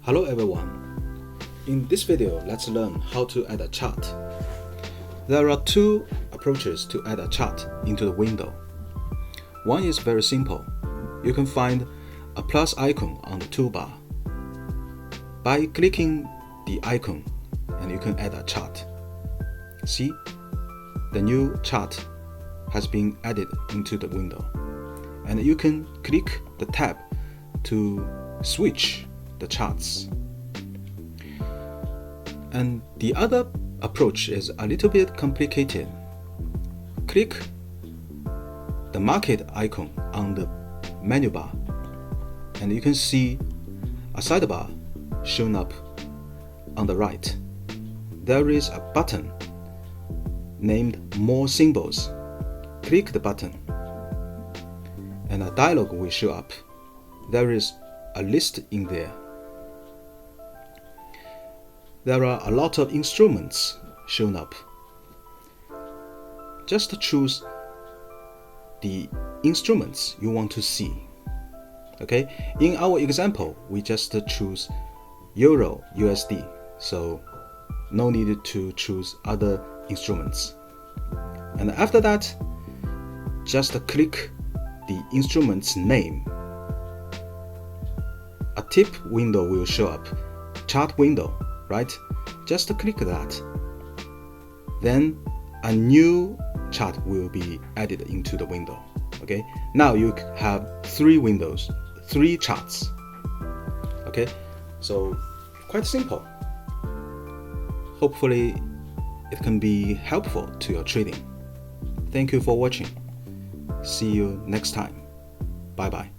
Hello everyone. In this video, let's learn how to add a chart. There are two approaches to add a chart into the window. One is very simple. You can find a plus icon on the toolbar. By clicking the icon, and you can add a chart. See? The new chart has been added into the window. And you can click the tab to switch the charts. And the other approach is a little bit complicated. Click the market icon on the menu bar, and you can see a sidebar shown up on the right. There is a button named More Symbols. Click the button, and a dialog will show up. There is a list in there. There are a lot of instruments shown up. Just choose the instruments you want to see. Okay, in our example, we just choose Euro USD, so no need to choose other instruments. And after that, just click the instrument's name. A tip window will show up, chart window, right? Just click that. Then a new chart will be added into the window. Okay, now you have three windows, three charts. Okay, so quite simple. Hopefully it can be helpful to your trading. Thank you for watching. See you next time. Bye bye.